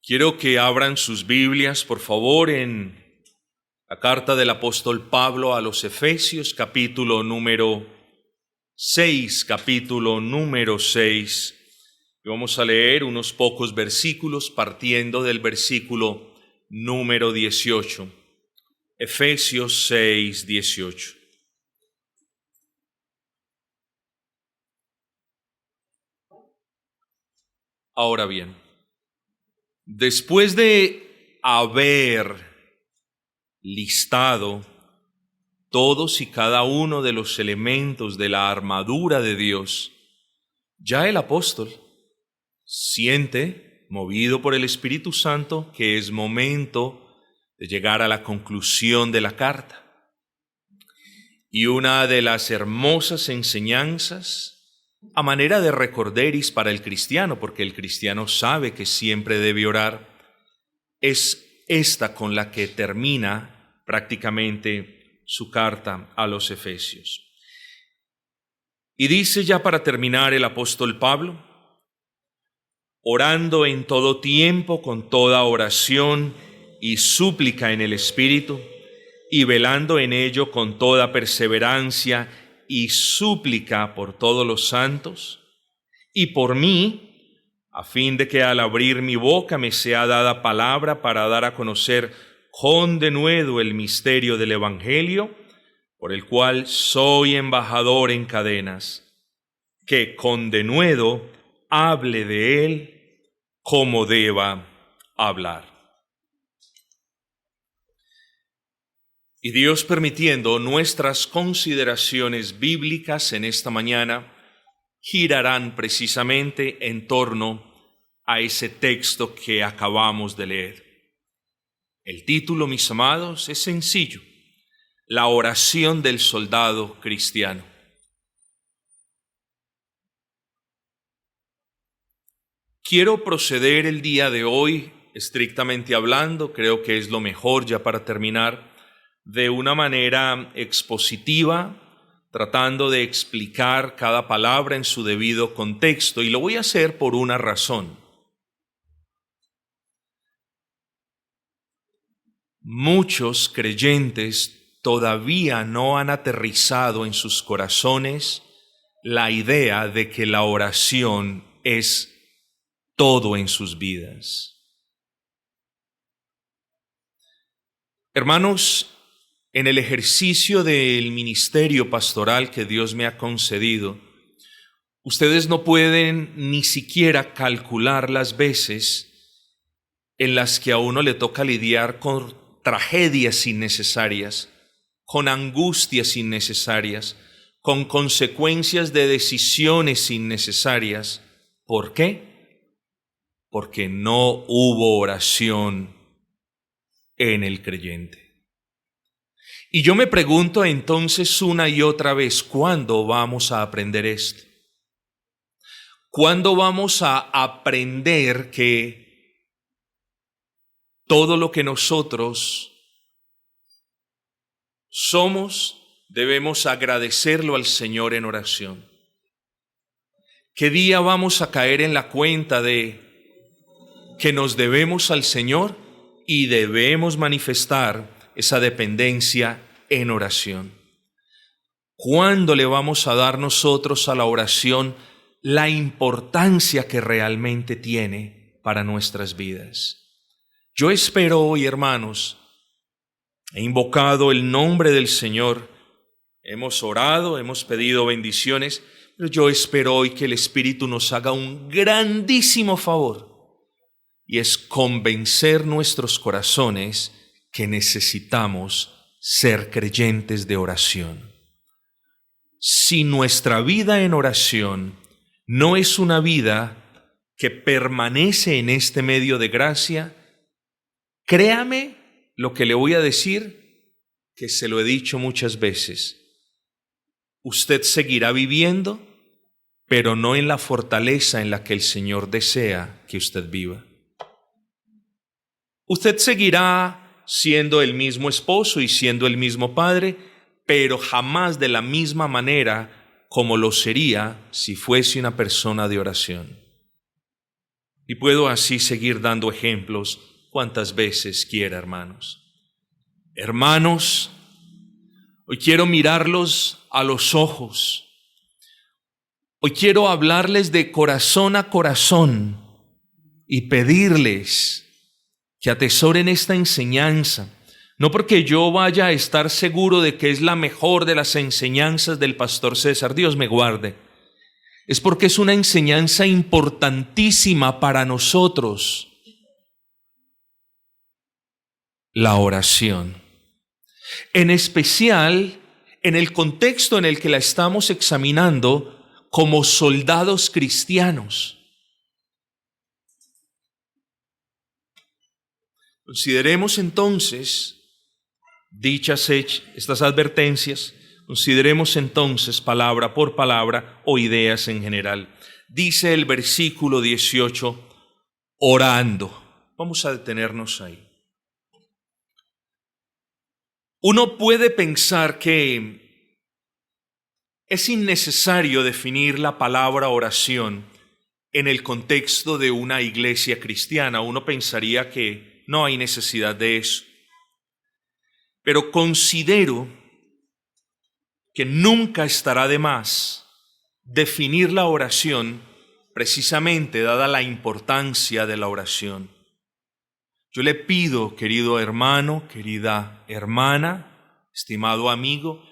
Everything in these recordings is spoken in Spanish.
Quiero que abran sus Biblias, por favor, en la carta del apóstol Pablo a los Efesios, capítulo número 6. Y vamos a leer unos pocos versículos partiendo del versículo número 18. Efesios 6, 18. Ahora bien, después de haber listado todos y cada uno de los elementos de la armadura de Dios, ya el apóstol siente, movido por el Espíritu Santo, que es momento de llegar a la conclusión de la carta. Y una de las hermosas enseñanzas, a manera de recorderis para el cristiano, porque el cristiano sabe que siempre debe orar, es esta con la que termina prácticamente su carta a los Efesios. Y dice ya para terminar el apóstol Pablo: orando en todo tiempo con toda oración y súplica en el Espíritu, y velando en ello con toda perseverancia y súplica por todos los santos, y por mí, a fin de que al abrir mi boca me sea dada palabra para dar a conocer con denuedo el misterio del Evangelio, por el cual soy embajador en cadenas, que con denuedo hable de él como deba hablar. Y Dios permitiendo, nuestras consideraciones bíblicas en esta mañana girarán precisamente en torno a ese texto que acabamos de leer. El título, mis amados, es sencillo: la oración del soldado cristiano. Quiero proceder el día de hoy, estrictamente hablando, creo que es lo mejor ya para terminar, de una manera expositiva, tratando de explicar cada palabra en su debido contexto, y lo voy a hacer por una razón. Muchos creyentes todavía no han aterrizado en sus corazones la idea de que la oración es todo en sus vidas. Hermanos, en el ejercicio del ministerio pastoral que Dios me ha concedido, ustedes no pueden ni siquiera calcular las veces en las que a uno le toca lidiar con tragedias innecesarias, con angustias innecesarias, con consecuencias de decisiones innecesarias. ¿Por qué? Porque no hubo oración en el creyente. Y yo me pregunto entonces una y otra vez, ¿cuándo vamos a aprender esto? ¿Cuándo vamos a aprender que todo lo que nosotros somos debemos agradecerlo al Señor en oración? ¿Qué día vamos a caer en la cuenta de que nos debemos al Señor y debemos manifestar esa dependencia en oración? ¿Cuándo le vamos a dar nosotros a la oración la importancia que realmente tiene para nuestras vidas? Yo espero hoy, hermanos, he invocado el nombre del Señor, hemos orado, hemos pedido bendiciones, pero yo espero hoy que el Espíritu nos haga un grandísimo favor, y es convencer nuestros corazones que necesitamos ser creyentes de oración. Si nuestra vida en oración no es una vida que permanece en este medio de gracia, créame lo que le voy a decir, que se lo he dicho muchas veces. Usted seguirá viviendo, pero no en la fortaleza en la que el Señor desea que usted viva. Usted seguirá siendo el mismo esposo y siendo el mismo padre, pero jamás de la misma manera como lo sería si fuese una persona de oración. Y puedo así seguir dando ejemplos cuantas veces quiera, hermanos. Hermanos, hoy quiero mirarlos a los ojos. Hoy quiero hablarles de corazón a corazón y pedirles que atesoren esta enseñanza. No porque yo vaya a estar seguro de que es la mejor de las enseñanzas del pastor César, Dios me guarde. Es porque es una enseñanza importantísima para nosotros. La oración. En especial, en el contexto en el que la estamos examinando como soldados cristianos. Consideremos entonces estas advertencias, consideremos entonces palabra por palabra o ideas en general. Dice el versículo 18, orando. Vamos a detenernos ahí. Uno puede pensar que es innecesario definir la palabra oración en el contexto de una iglesia cristiana. Uno pensaría que no hay necesidad de eso. Pero considero que nunca estará de más definir la oración precisamente dada la importancia de la oración. Yo le pido, querido hermano, querida hermana, estimado amigo,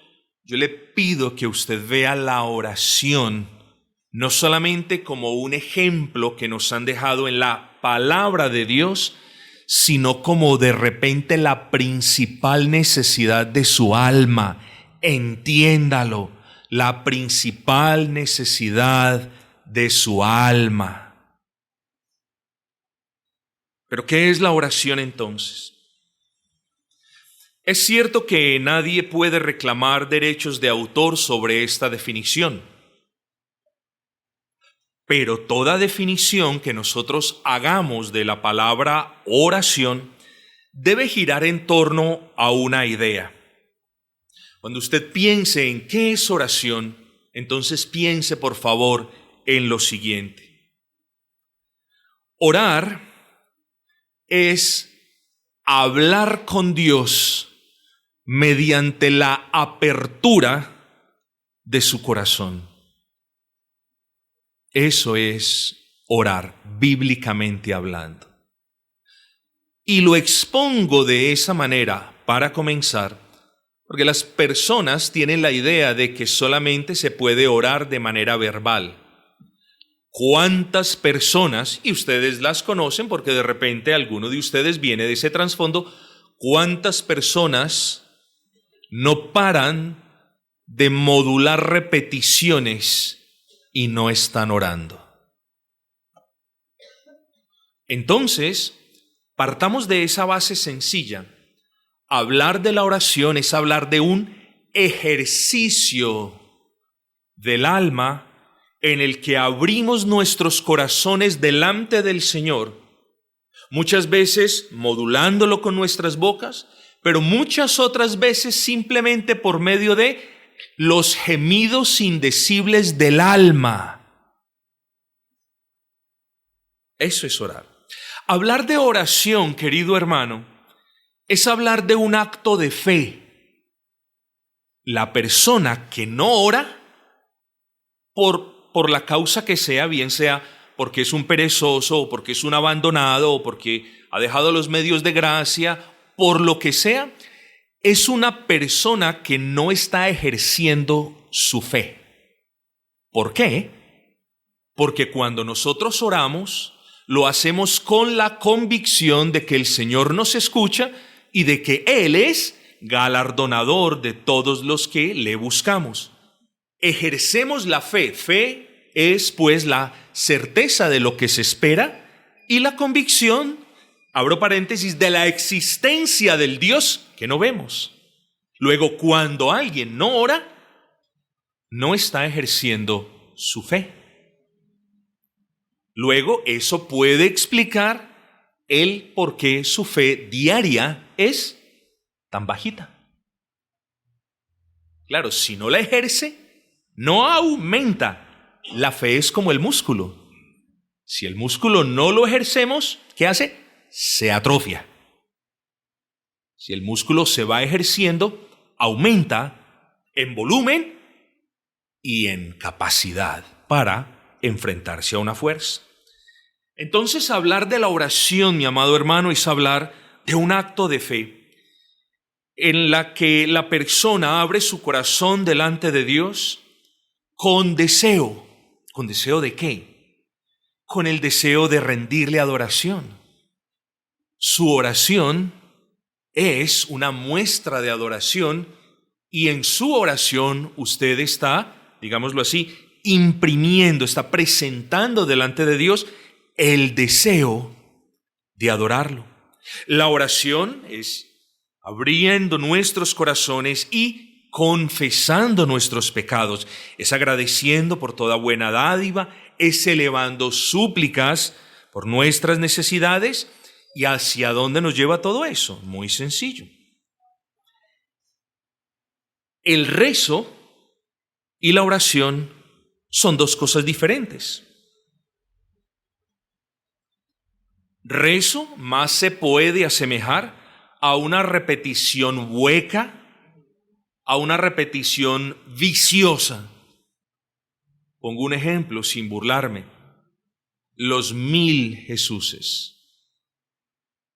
yo le pido que usted vea la oración no solamente como un ejemplo que nos han dejado en la palabra de Dios, sino como de repente la principal necesidad de su alma. Entiéndalo, la principal necesidad de su alma. ¿Pero qué es la oración entonces? Es cierto que nadie puede reclamar derechos de autor sobre esta definición, pero toda definición que nosotros hagamos de la palabra oración debe girar en torno a una idea. Cuando usted piense en qué es oración, entonces piense por favor en lo siguiente. Orar es hablar con Dios mediante la apertura de su corazón. Eso es orar, bíblicamente hablando. Y lo expongo de esa manera para comenzar, porque las personas tienen la idea de que solamente se puede orar de manera verbal. ¿Cuántas personas, y ustedes las conocen porque de repente alguno de ustedes viene de ese trasfondo, cuántas personas no paran de modular repeticiones y no están orando? Entonces, partamos de esa base sencilla. Hablar de la oración es hablar de un ejercicio del alma en el que abrimos nuestros corazones delante del Señor, muchas veces modulándolo con nuestras bocas, pero muchas otras veces simplemente por medio de los gemidos indecibles del alma. Eso es orar. Hablar de oración, querido hermano, es hablar de un acto de fe. La persona que no ora, por la causa que sea, bien sea porque es un perezoso, o porque es un abandonado, o porque ha dejado los medios de gracia, por lo que sea, es una persona que no está ejerciendo su fe. ¿Por qué? Porque cuando nosotros oramos, lo hacemos con la convicción de que el Señor nos escucha y de que Él es galardonador de todos los que le buscamos. Ejercemos la fe. Fe es pues la certeza de lo que se espera y la convicción, abro paréntesis, de la existencia del Dios que no vemos. Luego, cuando alguien no ora, no está ejerciendo su fe. Luego, eso puede explicar el por qué su fe diaria es tan bajita. Claro, si no la ejerce, no aumenta. La fe es como el músculo. Si el músculo no lo ejercemos, ¿qué hace? Se atrofia. Si el músculo se va ejerciendo, aumenta en volumen y en capacidad para enfrentarse a una fuerza. Entonces, hablar de la oración, mi amado hermano, es hablar de un acto de fe en la que la persona abre su corazón delante de Dios con deseo. ¿Con deseo de qué? Con el deseo de rendirle adoración. Su oración es una muestra de adoración y en su oración usted está, digámoslo así, imprimiendo, está presentando delante de Dios el deseo de adorarlo. La oración es abriendo nuestros corazones y confesando nuestros pecados, es agradeciendo por toda buena dádiva, es elevando súplicas por nuestras necesidades. ¿Y hacia dónde nos lleva todo eso? Muy sencillo. El rezo y la oración son dos cosas diferentes. Rezo más se puede asemejar a una repetición hueca, a una repetición viciosa. Pongo un ejemplo sin burlarme. Los 1000 Jesuses,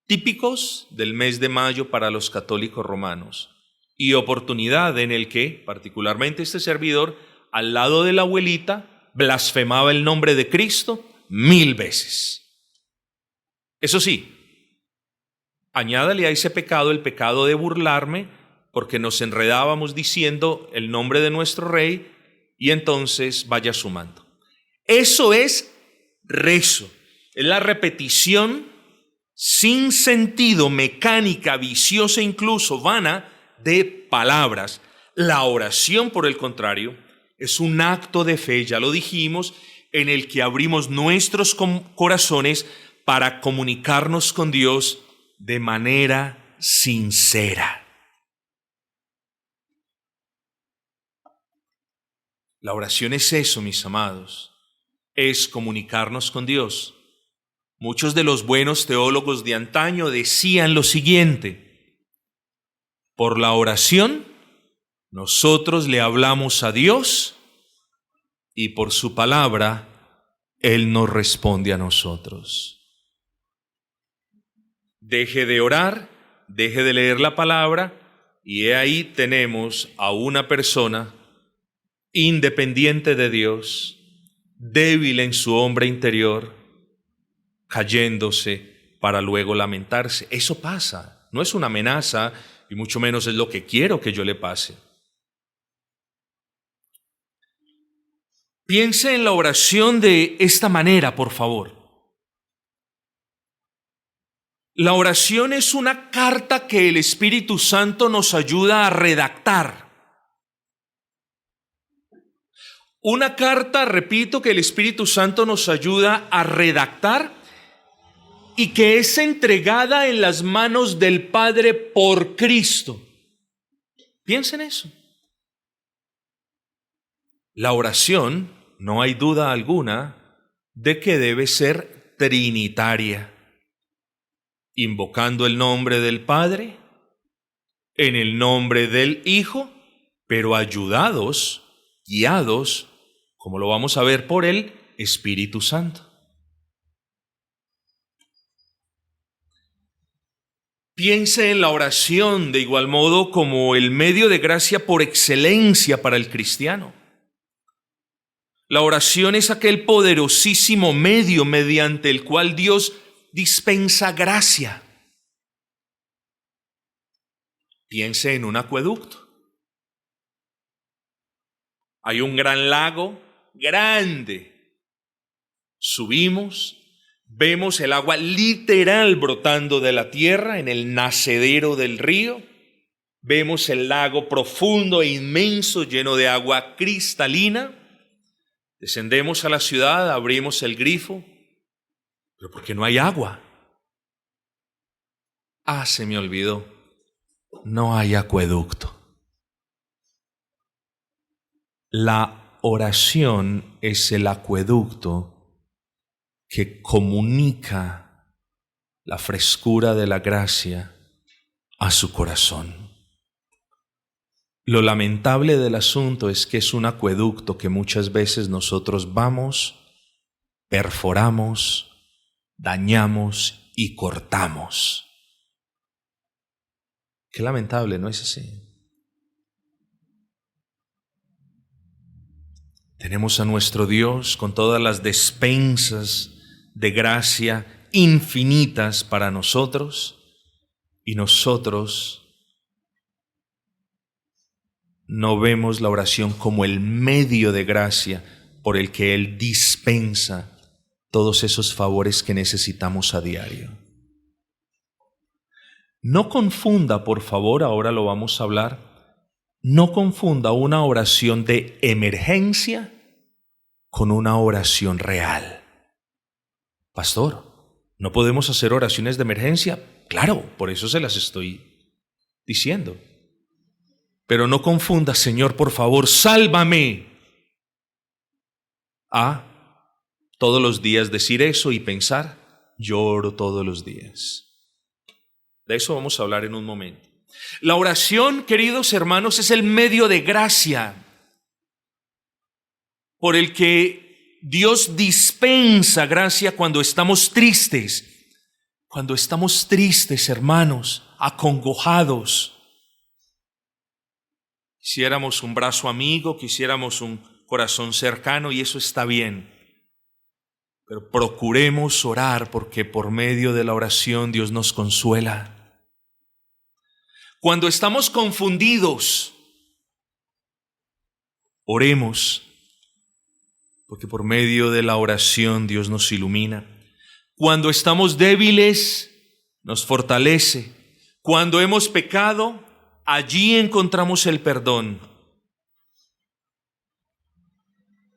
típicos del mes de mayo para los católicos romanos, y oportunidad en el que, particularmente este servidor, al lado de la abuelita, blasfemaba el nombre de Cristo 1000 veces. Eso sí, añádale a ese pecado el pecado de burlarme, porque nos enredábamos diciendo el nombre de nuestro Rey, y entonces vaya sumando. Eso es rezo, es la repetición sin sentido, mecánica, viciosa, incluso vana, de palabras. La oración, por el contrario, es un acto de fe, ya lo dijimos, en el que abrimos nuestros corazones para comunicarnos con Dios de manera sincera. La oración es eso, mis amados, es comunicarnos con Dios. Muchos de los buenos teólogos de antaño decían lo siguiente: por la oración nosotros le hablamos a Dios y por su palabra Él nos responde a nosotros. Deje de orar, deje de leer la palabra y ahí tenemos a una persona independiente de Dios, débil en su hombre interior, cayéndose para luego lamentarse. Eso pasa, no es una amenaza y mucho menos es lo que quiero que yo le pase. Piense en la oración de esta manera, por favor. La oración es una carta que el Espíritu Santo nos ayuda a redactar. Una carta, repito, que el Espíritu Santo nos ayuda a redactar y que es entregada en las manos del Padre por Cristo. Piensen en eso. La oración, no hay duda alguna de que debe ser trinitaria, invocando el nombre del Padre, en el nombre del Hijo, pero ayudados, guiados, como lo vamos a ver, por el Espíritu Santo. Piense en la oración de igual modo como el medio de gracia por excelencia para el cristiano. La oración es aquel poderosísimo medio mediante el cual Dios dispensa gracia. Piense en un acueducto. Hay un gran lago, grande. Subimos, vemos el agua literal brotando de la tierra en el nacedero del río. Vemos el lago profundo e inmenso lleno de agua cristalina. Descendemos a la ciudad, abrimos el grifo, pero ¿por qué no hay agua? Ah, se me olvidó, no hay acueducto. La oración es el acueducto que comunica la frescura de la gracia a su corazón. Lo lamentable del asunto es que es un acueducto que muchas veces nosotros vamos, perforamos, dañamos y cortamos. Qué lamentable, ¿no es así? Tenemos a nuestro Dios con todas las despensas de gracia infinitas para nosotros, y nosotros no vemos la oración como el medio de gracia por el que Él dispensa todos esos favores que necesitamos a diario. No confunda, por favor, ahora lo vamos a hablar, no confunda una oración de emergencia con una oración real. Pastor, ¿no podemos hacer oraciones de emergencia? Claro, por eso se las estoy diciendo. Pero no confunda, Señor, por favor, sálvame, a todos los días decir eso y pensar, yo oro todos los días. De eso vamos a hablar en un momento. La oración, queridos hermanos, es el medio de gracia por el que Dios dispensa gracia cuando estamos tristes. Cuando estamos tristes, hermanos, acongojados. Quisiéramos un brazo amigo, quisiéramos un corazón cercano, y eso está bien. Pero procuremos orar, porque por medio de la oración Dios nos consuela. Cuando estamos confundidos, oremos, porque por medio de la oración Dios nos ilumina. Cuando estamos débiles, nos fortalece. Cuando hemos pecado, allí encontramos el perdón.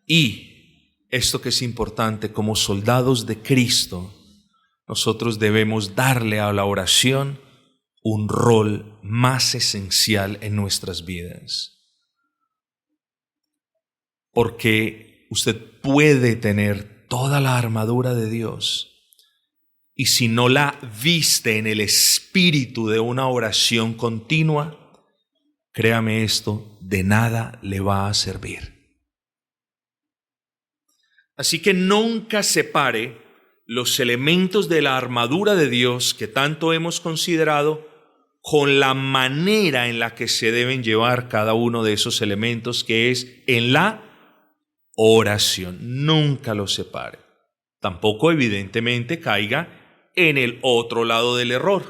Y esto que es importante, como soldados de Cristo, nosotros debemos darle a la oración un rol más esencial en nuestras vidas. Porque usted puede tener toda la armadura de Dios, y si no la viste en el espíritu de una oración continua, créame esto, de nada le va a servir. Así que nunca separe los elementos de la armadura de Dios que tanto hemos considerado con la manera en la que se deben llevar cada uno de esos elementos, que es en la oración. Nunca los separe. Tampoco, evidentemente, caiga en el otro lado del error.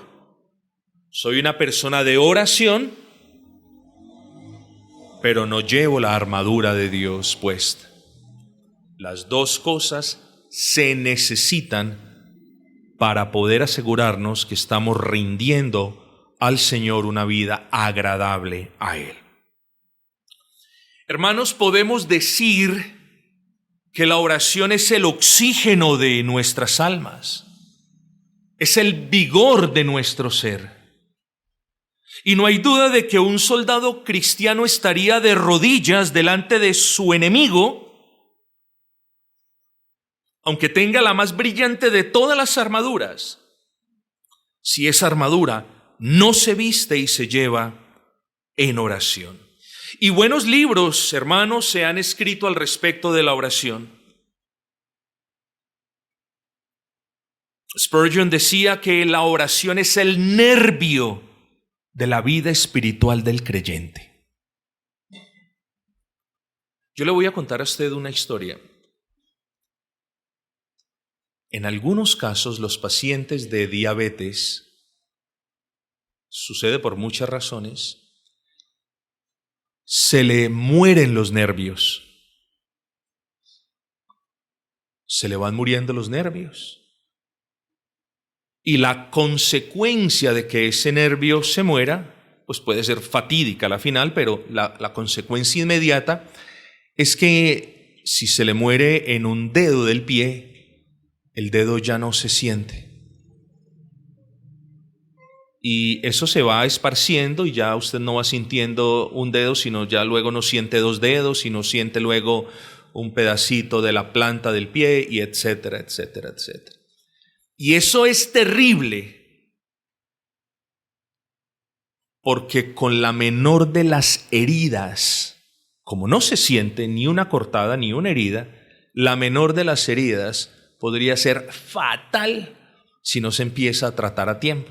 Soy una persona de oración, pero no llevo la armadura de Dios puesta. Las dos cosas se necesitan para poder asegurarnos que estamos rindiendo al Señor una vida agradable a Él. Hermanos, podemos decir que la oración es el oxígeno de nuestras almas. Es el vigor de nuestro ser. Y no hay duda de que un soldado cristiano estaría de rodillas delante de su enemigo, aunque tenga la más brillante de todas las armaduras, si esa armadura no se viste y se lleva en oración. Y buenos libros, hermanos, se han escrito al respecto de la oración. Spurgeon decía que la oración es el nervio de la vida espiritual del creyente. Yo le voy a contar a usted una historia. En algunos casos, los pacientes de diabetes, sucede por muchas razones, se le mueren los nervios. Se le van muriendo los nervios. Y la consecuencia de que ese nervio se muera, pues puede ser fatídica a la final, pero la consecuencia inmediata es que si se le muere en un dedo del pie, el dedo ya no se siente. Y eso se va esparciendo y ya usted no va sintiendo un dedo, sino ya luego no siente dos dedos y no siente luego un pedacito de la planta del pie y etcétera, etcétera, etcétera. Y eso es terrible, porque con la menor de las heridas, como no se siente ni una cortada ni una herida, la menor de las heridas podría ser fatal si no se empieza a tratar a tiempo.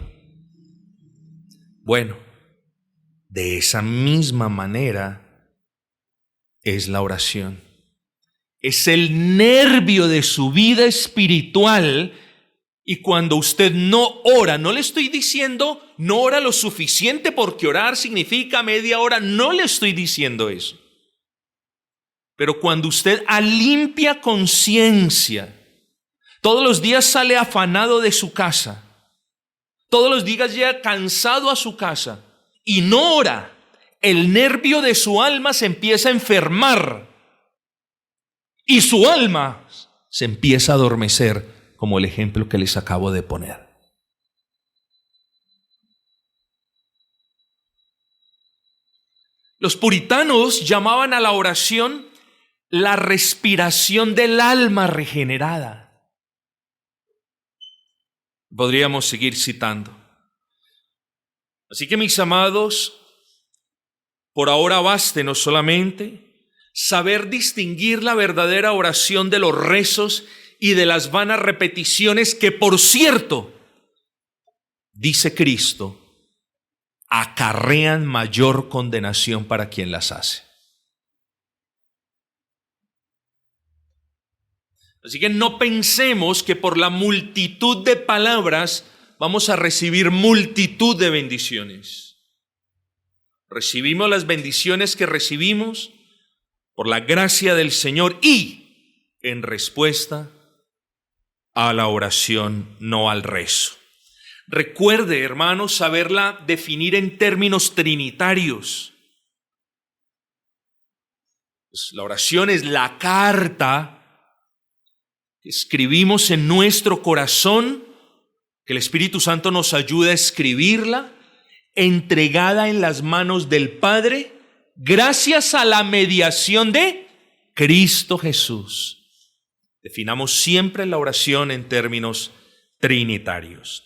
Bueno, de esa misma manera es la oración. Es el nervio de su vida espiritual, y cuando usted no ora, no le estoy diciendo no ora lo suficiente porque orar significa media hora, no le estoy diciendo eso. Pero cuando usted a limpia conciencia, todos los días sale afanado de su casa, todos los días llega cansado a su casa y no ora, el nervio de su alma se empieza a enfermar y su alma se empieza a adormecer, como el ejemplo que les acabo de poner. Los puritanos llamaban a la oración la respiración del alma regenerada. Podríamos seguir citando. Así que, mis amados, por ahora bástenos solamente saber distinguir la verdadera oración de los rezos y de las vanas repeticiones que, por cierto, dice Cristo, acarrean mayor condenación para quien las hace. Así que no pensemos que por la multitud de palabras vamos a recibir multitud de bendiciones. Recibimos las bendiciones que recibimos por la gracia del Señor y en respuesta a la oración, no al rezo. Recuerde, hermanos, saberla definir en términos trinitarios. Pues la oración es la carta que escribimos en nuestro corazón, que el Espíritu Santo nos ayuda a escribirla, entregada en las manos del Padre, gracias a la mediación de Cristo Jesús. Definamos siempre la oración en términos trinitarios.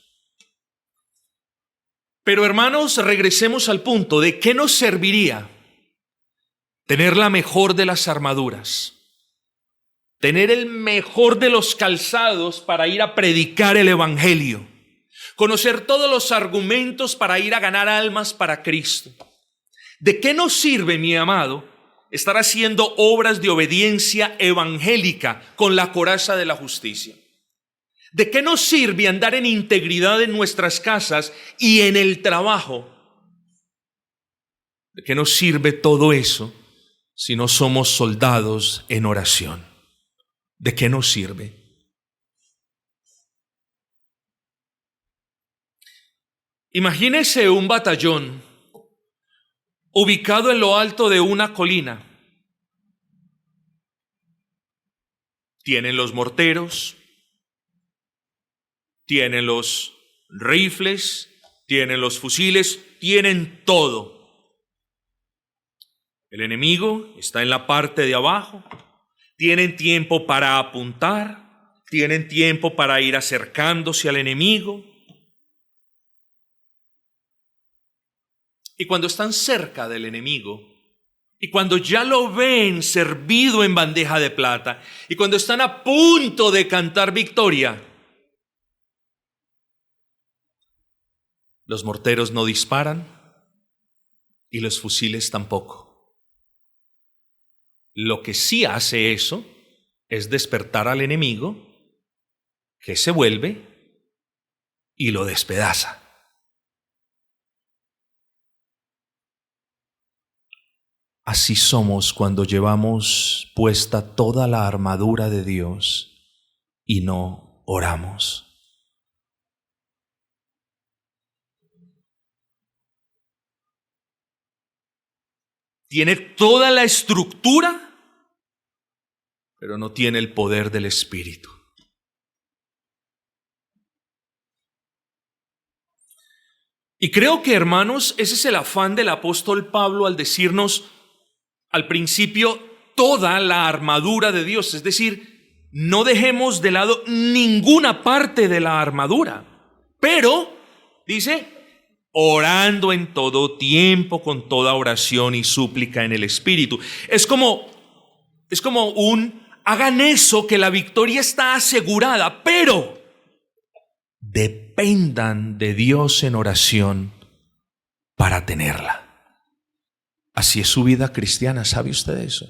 Pero, hermanos, regresemos al punto de qué nos serviría tener la mejor de las armaduras, tener el mejor de los calzados para ir a predicar el Evangelio, conocer todos los argumentos para ir a ganar almas para Cristo. ¿De qué nos sirve, mi amado, estar haciendo obras de obediencia evangélica con la coraza de la justicia? ¿De qué nos sirve andar en integridad en nuestras casas y en el trabajo? ¿De qué nos sirve todo eso si no somos soldados en oración? ¿De qué nos sirve? Imagínese un batallón ubicado en lo alto de una colina. Tienen los morteros, tienen los rifles, tienen los fusiles, tienen todo. El enemigo está en la parte de abajo. Tienen tiempo para apuntar, tienen tiempo para ir acercándose al enemigo. Y cuando están cerca del enemigo, y cuando ya lo ven servido en bandeja de plata, y cuando están a punto de cantar victoria, los morteros no disparan y los fusiles tampoco. Lo que sí hace eso es despertar al enemigo, que se vuelve y lo despedaza. Así somos cuando llevamos puesta toda la armadura de Dios y no oramos. Tiene toda la estructura, pero no tiene el poder del Espíritu. Y creo que, hermanos, ese es el afán del apóstol Pablo al decirnos al principio, toda la armadura de Dios, es decir, no dejemos de lado ninguna parte de la armadura, pero, dice, orando en todo tiempo, con toda oración y súplica en el Espíritu. Es como hagan eso, que la victoria está asegurada, pero dependan de Dios en oración para tenerla. Así es su vida cristiana, ¿sabe usted eso?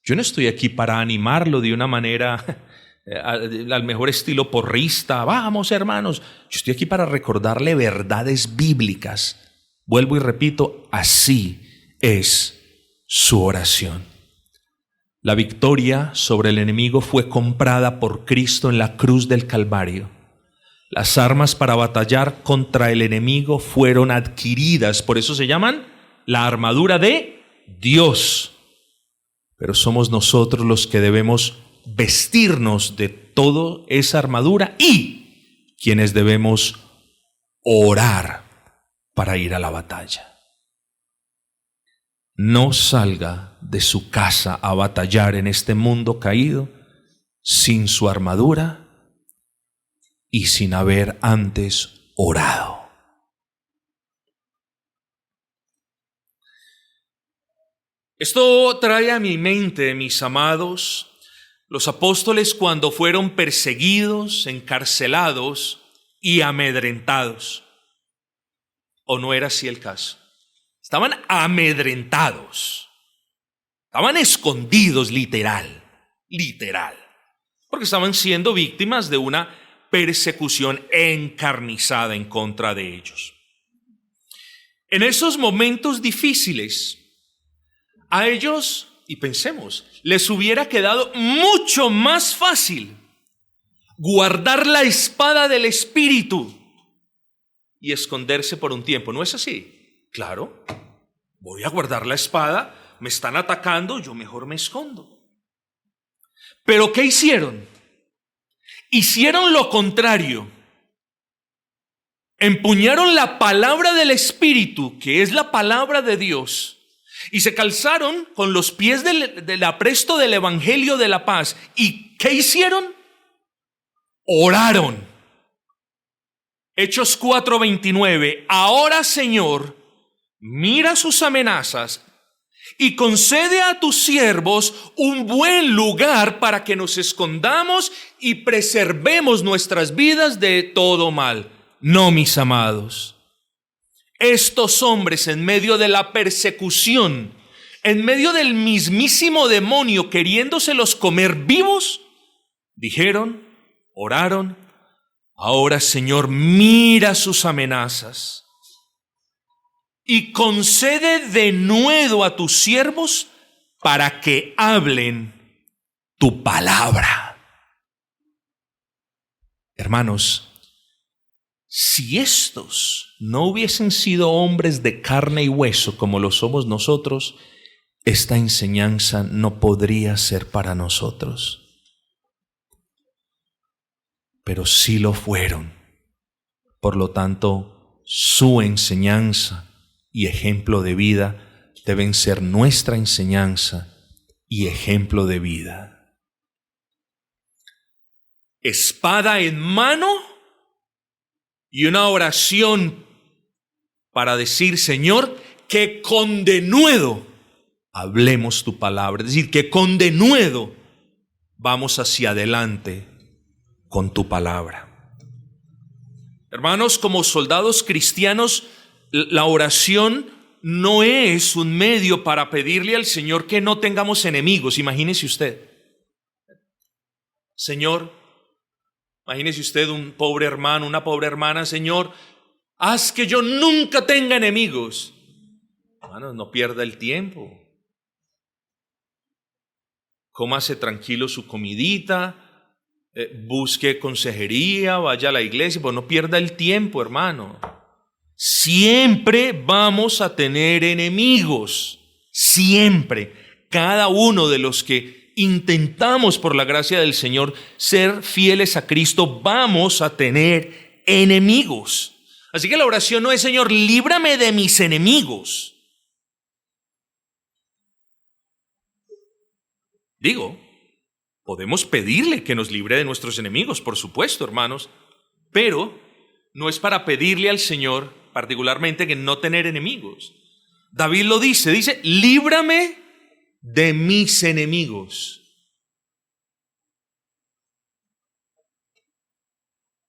Yo no estoy aquí para animarlo de una manera al mejor estilo porrista. Vamos, hermanos. Yo estoy aquí para recordarle verdades bíblicas. Vuelvo y repito, así es su oración. La victoria sobre el enemigo fue comprada por Cristo en la cruz del Calvario. Las armas para batallar contra el enemigo fueron adquiridas, por eso se llaman la armadura de Dios. Pero somos nosotros los que debemos vestirnos de toda esa armadura y quienes debemos orar para ir a la batalla. No salga de su casa a batallar en este mundo caído sin su armadura y sin haber antes orado. Esto trae a mi mente, mis amados, los apóstoles cuando fueron perseguidos, encarcelados y amedrentados. ¿O no era así el caso? Estaban amedrentados, estaban escondidos literal, porque estaban siendo víctimas de una persecución encarnizada en contra de ellos. En esos momentos difíciles, a ellos, y pensemos, les hubiera quedado mucho más fácil guardar la espada del Espíritu y esconderse por un tiempo. ¿No es así? Claro, voy a guardar la espada, me están atacando, yo mejor me escondo. ¿Pero qué hicieron? Hicieron lo contrario. Empuñaron la palabra del Espíritu, que es la palabra de Dios, y se calzaron con los pies del apresto del Evangelio de la paz. ¿Y qué hicieron? Oraron. Hechos 4:29. Ahora, Señor, mira sus amenazas y concede a tus siervos un buen lugar para que nos escondamos y preservemos nuestras vidas de todo mal. No, mis amados. Estos hombres, en medio de la persecución, en medio del mismísimo demonio queriéndoselos comer vivos, dijeron, oraron, ahora, Señor, mira sus amenazas y concede denuedo a tus siervos para que hablen tu palabra. Hermanos, si estos no hubiesen sido hombres de carne y hueso como lo somos nosotros, esta enseñanza no podría ser para nosotros. Pero sí lo fueron. Por lo tanto, su enseñanza y ejemplo de vida deben ser nuestra enseñanza y ejemplo de vida. Espada en mano y una oración para decir, Señor, que con denuedo hablemos tu palabra. Es decir, que con denuedo vamos hacia adelante con tu palabra. Hermanos, como soldados cristianos, la oración no es un medio para pedirle al Señor que no tengamos enemigos. Imagínese usted. Señor, imagínese usted un pobre hermano, una pobre hermana, Señor, haz que yo nunca tenga enemigos. Hermano, no pierda el tiempo. Cómase tranquilo su comidita, busque consejería, vaya a la iglesia, pues no pierda el tiempo, hermano. Siempre vamos a tener enemigos, siempre. Cada uno de los que intentamos por la gracia del Señor ser fieles a Cristo, vamos a tener enemigos. Así que la oración no es, Señor, líbrame de mis enemigos. Digo, podemos pedirle que nos libre de nuestros enemigos, por supuesto, hermanos, pero no es para pedirle al Señor particularmente que no tener enemigos. David lo dice, líbrame de mis enemigos.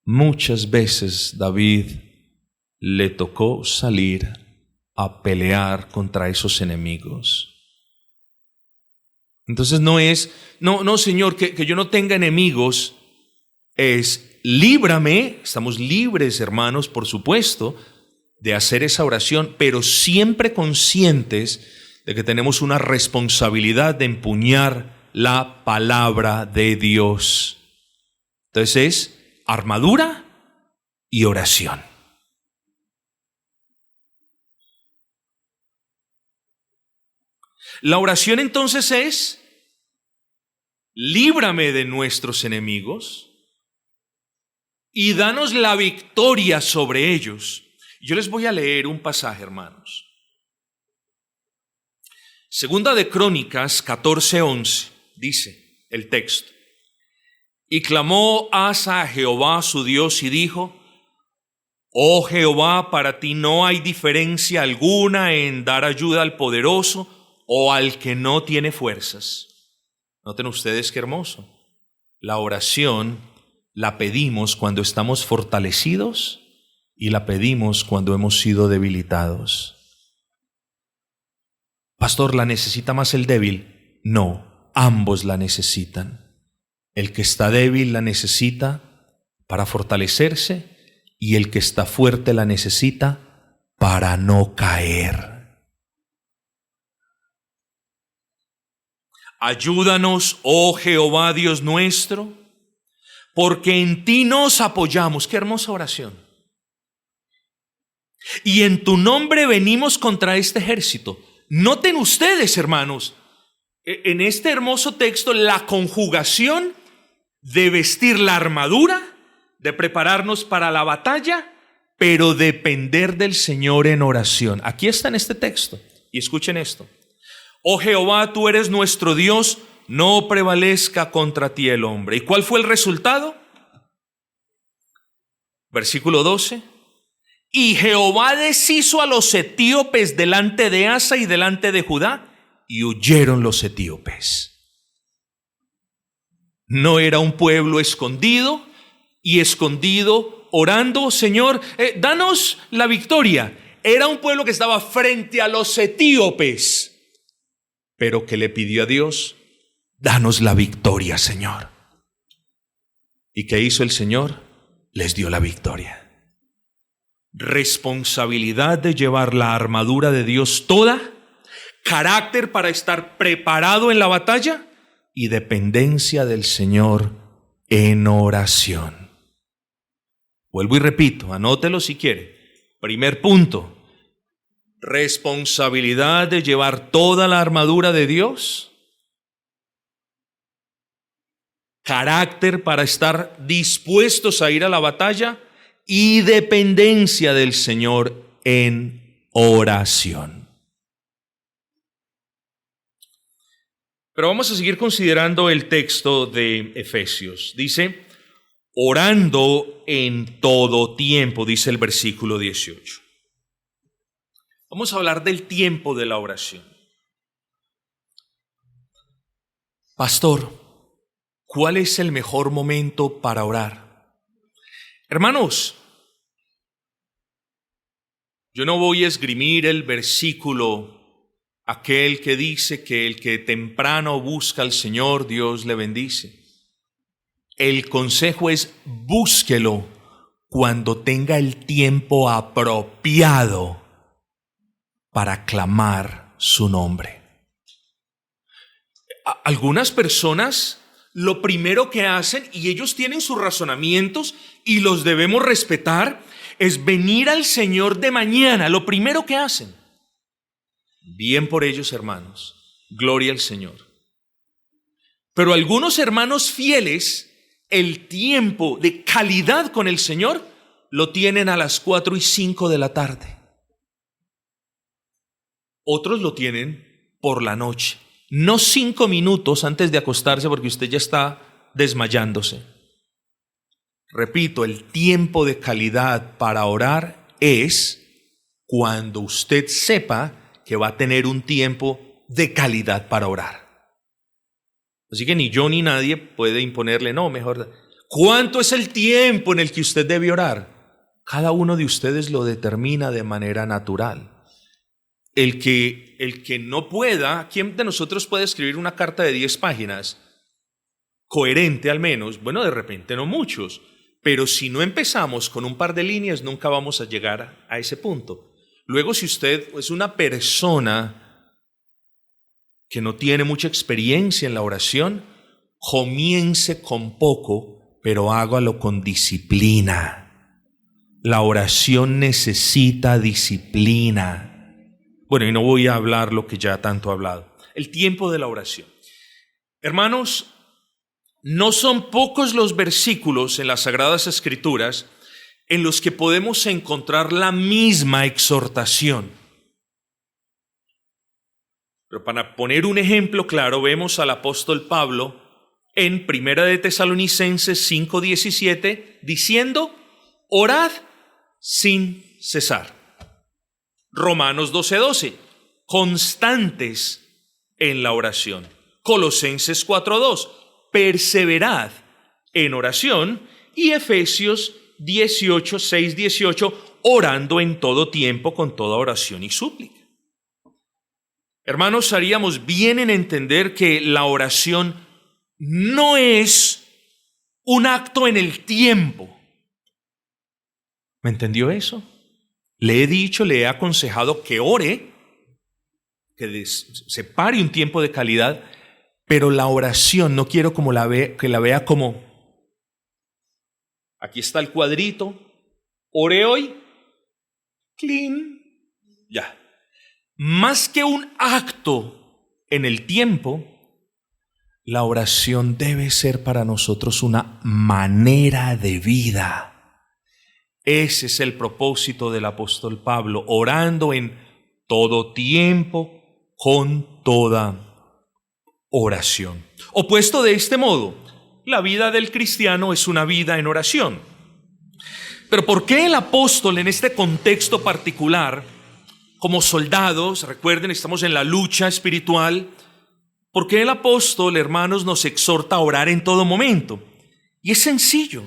Muchas veces David le tocó salir a pelear contra esos enemigos. Entonces no, Señor, que yo no tenga enemigos, es líbrame, estamos libres, hermanos, por supuesto, de hacer esa oración, pero siempre conscientes de que tenemos una responsabilidad de empuñar la palabra de Dios. Entonces es armadura y oración. La oración entonces es: líbrame de nuestros enemigos y danos la victoria sobre ellos. Yo les voy a leer un pasaje, hermanos. Segunda de Crónicas 14:11, dice el texto: y clamó Asa a Jehová su Dios y dijo: oh Jehová, para ti no hay diferencia alguna en dar ayuda al poderoso o al que no tiene fuerzas. Noten ustedes qué hermoso. La oración la pedimos cuando estamos fortalecidos y la pedimos cuando hemos sido debilitados. Pastor, ¿la necesita más el débil? No, ambos la necesitan. El que está débil la necesita para fortalecerse y el que está fuerte la necesita para no caer. Ayúdanos, oh Jehová Dios nuestro, porque en ti nos apoyamos. Qué hermosa oración. Y en tu nombre venimos contra este ejército. Noten ustedes, hermanos, en este hermoso texto la conjugación de vestir la armadura, de prepararnos para la batalla, pero depender del Señor en oración. Aquí está en este texto. Y escuchen esto: oh Jehová, tú eres nuestro Dios, no prevalezca contra ti el hombre. ¿Y cuál fue el resultado? Versículo 12. Y Jehová deshizo a los etíopes delante de Asa y delante de Judá, y huyeron los etíopes. No era un pueblo escondido orando: Señor, danos la victoria. Era un pueblo que estaba frente a los etíopes, pero que le pidió a Dios: danos la victoria, Señor. ¿Y qué hizo el Señor? Les dio la victoria. Responsabilidad de llevar la armadura de Dios toda, carácter para estar preparado en la batalla y dependencia del Señor en oración. Vuelvo y repito, anótelo si quiere. Primer punto: responsabilidad de llevar toda la armadura de Dios, carácter para estar dispuestos a ir a la batalla y dependencia del Señor en oración. Pero vamos a seguir considerando el texto de Efesios. Dice: orando en todo tiempo, dice el versículo 18. Vamos a hablar del tiempo de la oración. Pastor, ¿cuál es el mejor momento para orar? Hermanos, yo no voy a esgrimir el versículo, aquel que dice que el que temprano busca al Señor, Dios le bendice. El consejo es: búsquelo cuando tenga el tiempo apropiado para clamar su nombre. Algunas personas lo primero que hacen, y ellos tienen sus razonamientos y los debemos respetar, es venir al Señor de mañana. Lo primero que hacen. Bien por ellos, hermanos. Gloria al Señor. Pero algunos hermanos fieles, el tiempo de calidad con el Señor lo tienen a las 4 y 5 de la tarde. Otros lo tienen por la noche. No 5 minutos antes de acostarse porque usted ya está desmayándose. Repito, el tiempo de calidad para orar es cuando usted sepa que va a tener un tiempo de calidad para orar. Así que ni yo ni nadie puede imponerle, no, mejor. ¿Cuánto es el tiempo en el que usted debe orar? Cada uno de ustedes lo determina de manera natural. El que no pueda, ¿quién de nosotros puede escribir una carta de 10 páginas? Coherente al menos. Bueno, de repente no muchos, pero si no empezamos con un par de líneas, nunca vamos a llegar a ese punto. Luego, si usted es una persona que no tiene mucha experiencia en la oración, comience con poco, pero hágalo con disciplina. La oración necesita disciplina. Bueno, y no voy a hablar lo que ya tanto he hablado. El tiempo de la oración. Hermanos, no son pocos los versículos en las Sagradas Escrituras en los que podemos encontrar la misma exhortación. Pero para poner un ejemplo claro, vemos al apóstol Pablo en 1 de Tesalonicenses 5:17 diciendo, orad sin cesar. Romanos 12:12, constantes en la oración. Colosenses 4:2, perseverad en oración. Y Efesios 6:18, orando en todo tiempo con toda oración y súplica. Hermanos, haríamos bien en entender que la oración no es un acto en el tiempo. ¿Me entendió eso? Le he dicho, le he aconsejado que ore, que separe un tiempo de calidad, pero la oración no quiero que la vea como, aquí está el cuadrito, oré hoy, clean, ya. Más que un acto en el tiempo, la oración debe ser para nosotros una manera de vida. Ese es el propósito del apóstol Pablo, orando en todo tiempo, con toda oración. Opuesto de este modo, la vida del cristiano es una vida en oración. Pero ¿por qué el apóstol en este contexto particular, como soldados, recuerden, estamos en la lucha espiritual, ¿por qué el apóstol, hermanos, nos exhorta a orar en todo momento? Y es sencillo.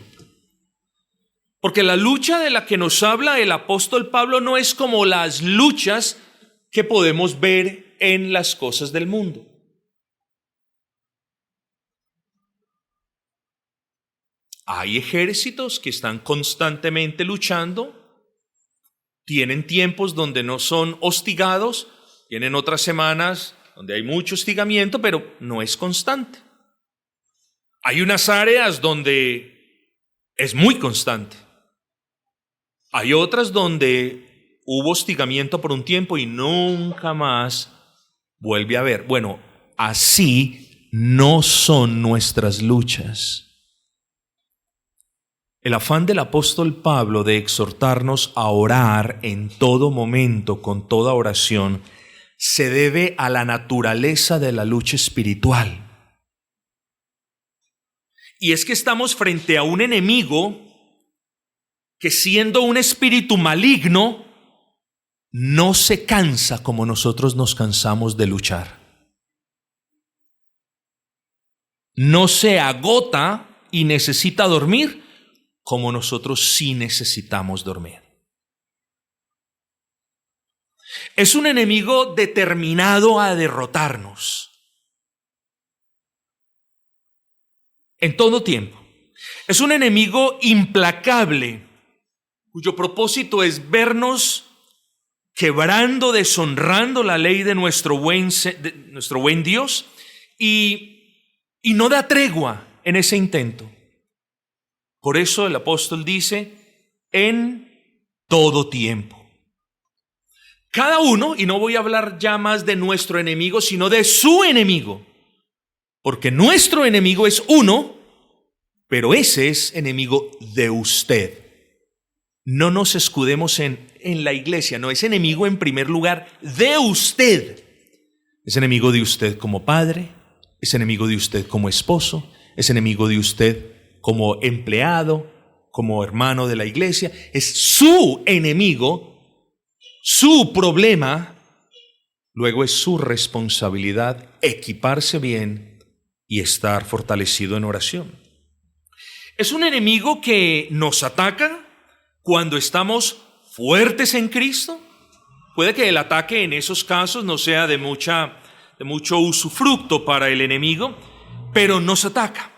Porque la lucha de la que nos habla el apóstol Pablo no es como las luchas que podemos ver en las cosas del mundo. Hay ejércitos que están constantemente luchando, tienen tiempos donde no son hostigados, tienen otras semanas donde hay mucho hostigamiento, pero no es constante. Hay unas áreas donde es muy constante. Hay otras donde hubo hostigamiento por un tiempo y nunca más vuelve a haber. Bueno, así no son nuestras luchas. El afán del apóstol Pablo de exhortarnos a orar en todo momento, con toda oración, se debe a la naturaleza de la lucha espiritual. Y es que estamos frente a un enemigo que, siendo un espíritu maligno, no se cansa como nosotros nos cansamos de luchar. No se agota y necesita dormir como nosotros sí necesitamos dormir. Es un enemigo determinado a derrotarnos en todo tiempo. Es un enemigo implacable, cuyo propósito es vernos quebrando, deshonrando la ley de nuestro buen Dios y no da tregua en ese intento. Por eso el apóstol dice, en todo tiempo. Cada uno, y no voy a hablar ya más de nuestro enemigo, sino de su enemigo, porque nuestro enemigo es uno, pero ese es enemigo de usted. No nos escudemos en la iglesia, no, es enemigo en primer lugar de usted. Es enemigo de usted como padre, es enemigo de usted como esposo, es enemigo de usted como empleado, como hermano de la iglesia. Es su enemigo, su problema. Luego es su responsabilidad equiparse bien y estar fortalecido en oración. Es un enemigo que nos ataca cuando estamos fuertes en Cristo. Puede que el ataque en esos casos no sea de mucho usufructo para el enemigo, pero nos ataca.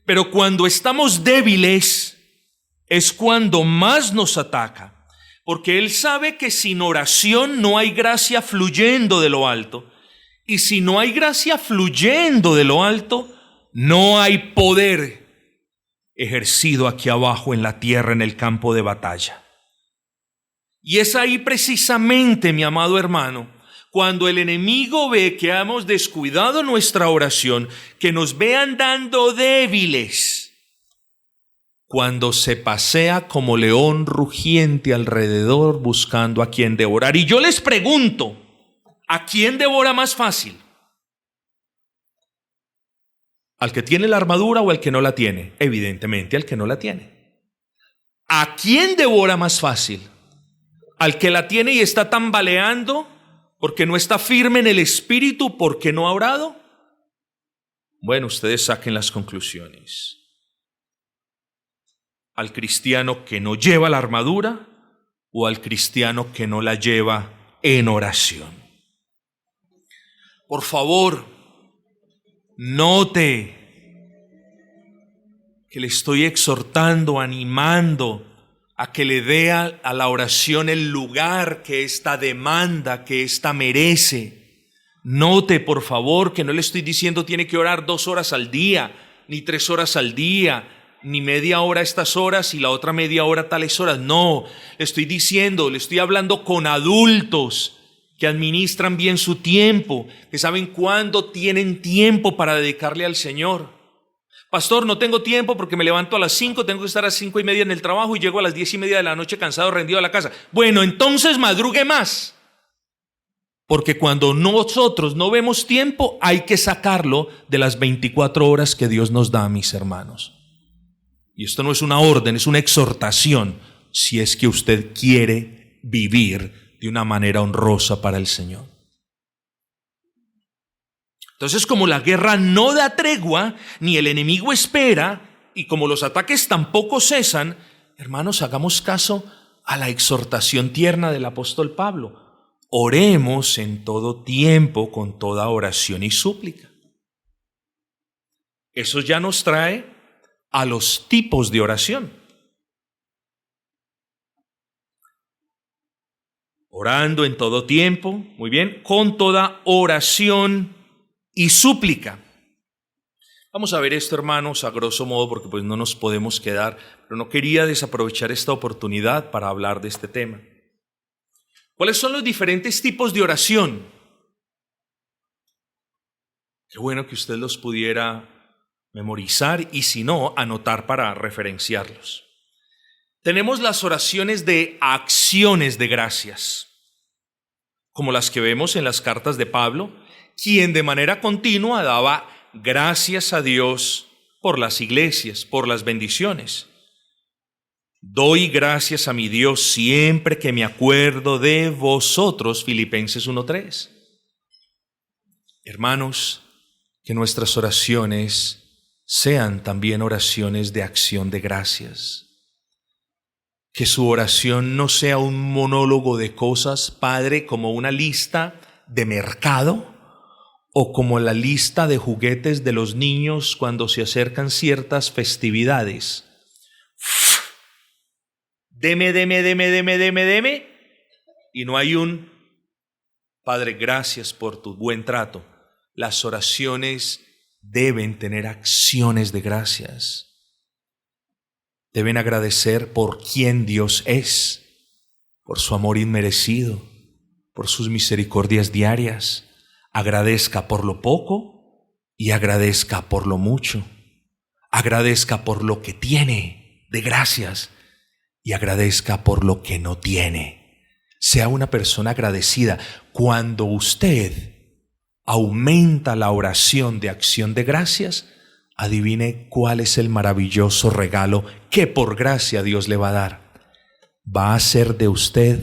Pero cuando estamos débiles es cuando más nos ataca, porque Él sabe que sin oración no hay gracia fluyendo de lo alto, y si no hay gracia fluyendo de lo alto, no hay poder ejercido aquí abajo en la tierra, en el campo de batalla. Y es ahí precisamente, mi amado hermano, cuando el enemigo ve que hemos descuidado nuestra oración, que nos ve andando débiles, cuando se pasea como león rugiente alrededor buscando a quien devorar. Y yo les pregunto, ¿a quién devora más fácil? ¿Al que tiene la armadura o al que no la tiene? Evidentemente al que no la tiene. ¿A quién devora más fácil? ¿Al que la tiene y está tambaleando porque no está firme en el espíritu, porque no ha orado? Bueno, ustedes saquen las conclusiones. ¿Al cristiano que no lleva la armadura o al cristiano que no la lleva en oración? Por favor, note que le estoy exhortando, animando a que le dé a la oración el lugar que ésta demanda, que ésta merece. Note, por favor, que no le estoy diciendo tiene que orar 2 horas al día, ni 3 horas al día, ni media hora a estas horas y la otra media hora a tales horas. No, le estoy hablando con adultos que administran bien su tiempo, que saben cuándo tienen tiempo para dedicarle al Señor. Pastor, no tengo tiempo porque me levanto a las 5, tengo que estar a las 5:30 en el trabajo y llego a las 10:30 de la noche cansado, rendido a la casa. Bueno, entonces madrugue más. Porque cuando nosotros no vemos tiempo, hay que sacarlo de las 24 horas que Dios nos da, mis hermanos. Y esto no es una orden, es una exhortación, si es que usted quiere vivir de una manera honrosa para el Señor. Entonces, como la guerra no da tregua, ni el enemigo espera, y como los ataques tampoco cesan, hermanos, hagamos caso a la exhortación tierna del apóstol Pablo. Oremos en todo tiempo con toda oración y súplica. Eso ya nos trae a los tipos de oración. Orando en todo tiempo, muy bien, con toda oración y súplica. Vamos a ver esto, hermanos, a grosso modo, porque pues no nos podemos quedar, pero no quería desaprovechar esta oportunidad para hablar de este tema. ¿Cuáles son los diferentes tipos de oración? Qué bueno que usted los pudiera memorizar y si no, anotar para referenciarlos. Tenemos las oraciones de acciones de gracias, como las que vemos en las cartas de Pablo, quien de manera continua daba gracias a Dios por las iglesias, por las bendiciones. Doy gracias a mi Dios siempre que me acuerdo de vosotros, Filipenses 1:3. Hermanos, que nuestras oraciones sean también oraciones de acción de gracias. Que su oración no sea un monólogo de cosas, Padre, como una lista de mercado o como la lista de juguetes de los niños cuando se acercan ciertas festividades. Deme, y no hay un Padre, gracias por tu buen trato. Las oraciones deben tener acciones de gracias. Deben agradecer por quién Dios es, por su amor inmerecido, por sus misericordias diarias. Agradezca por lo poco y agradezca por lo mucho. Agradezca por lo que tiene de gracias y agradezca por lo que no tiene. Sea una persona agradecida. Cuando usted aumenta la oración de acción de gracias, adivine cuál es el maravilloso regalo que por gracia Dios le va a dar. Va a hacer de usted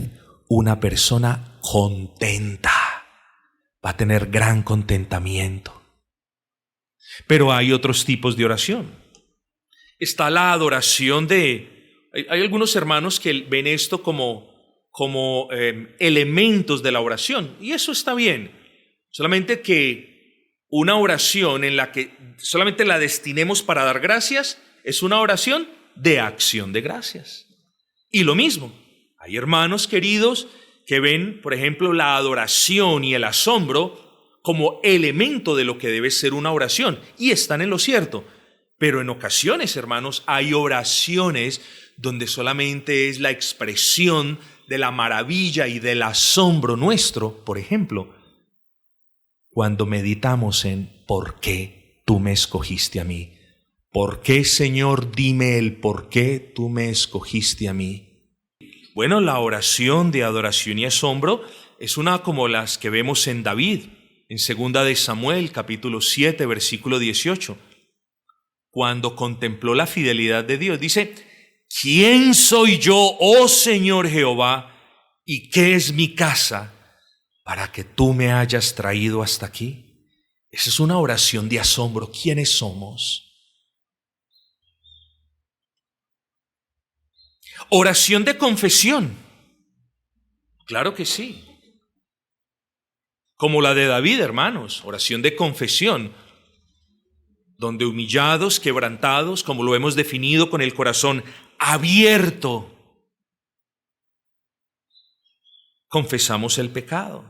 una persona contenta. Va a tener gran contentamiento. Pero hay otros tipos de oración. Está la adoración hay algunos hermanos que ven esto como elementos de la oración, y eso está bien. Solamente que una oración en la que solamente la destinemos para dar gracias es una oración de acción de gracias. Y lo mismo, hay hermanos queridos que ven, por ejemplo, la adoración y el asombro como elemento de lo que debe ser una oración, y están en lo cierto. Pero en ocasiones, hermanos, hay oraciones donde solamente es la expresión de la maravilla y del asombro nuestro. Por ejemplo, cuando meditamos en ¿por qué tú me escogiste a mí? ¿Por qué, Señor? Dime el por qué tú me escogiste a mí. Bueno, la oración de adoración y asombro es una como las que vemos en David, en 2 de Samuel, capítulo 7, versículo 18. Cuando contempló la fidelidad de Dios, dice: ¿quién soy yo, oh Señor Jehová, y qué es mi casa para que tú me hayas traído hasta aquí? Esa es una oración de asombro. ¿Quiénes somos? Oración de confesión. Claro que sí. Como la de David, hermanos, oración de confesión, donde humillados, quebrantados, como lo hemos definido, con el corazón abierto, confesamos el pecado.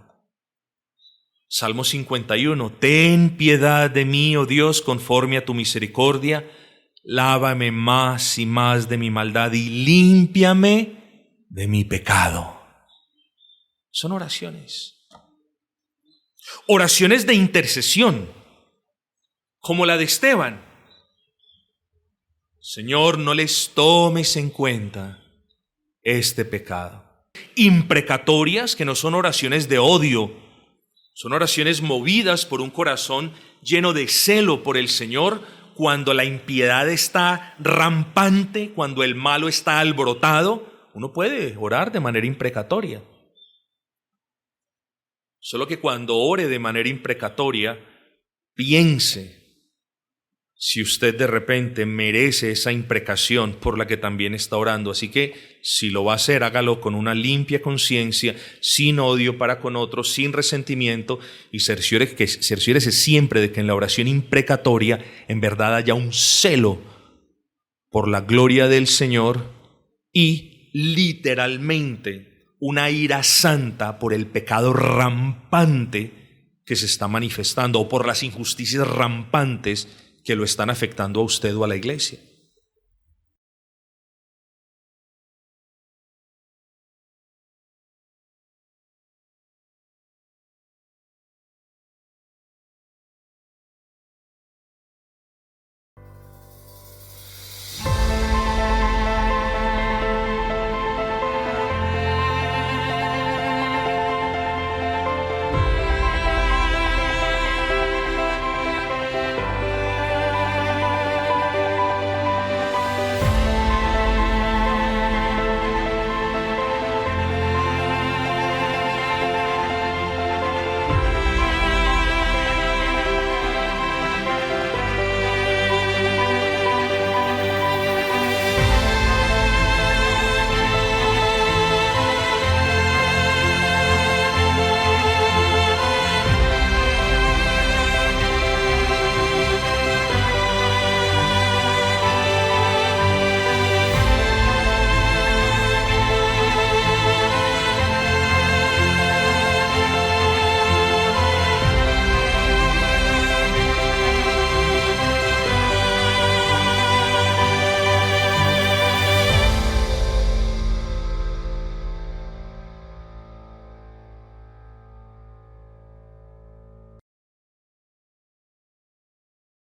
Salmo 51, ten piedad de mí, oh Dios, conforme a tu misericordia, lávame más y más de mi maldad y límpiame de mi pecado. Son oraciones. Oraciones de intercesión, como la de Esteban. Señor, no les tomes en cuenta este pecado. Imprecatorias, que no son oraciones de odio, son oraciones movidas por un corazón lleno de celo por el Señor, cuando la impiedad está rampante, cuando el malo está alborotado. Uno puede orar de manera imprecatoria. Solo que cuando ore de manera imprecatoria, piense si usted de repente merece esa imprecación por la que también está orando. Así que si lo va a hacer, hágalo con una limpia conciencia, sin odio para con otros, sin resentimiento, y cerciórese siempre de que en la oración imprecatoria en verdad haya un celo por la gloria del Señor y literalmente una ira santa por el pecado rampante que se está manifestando, o por las injusticias rampantes que lo están afectando a usted o a la iglesia.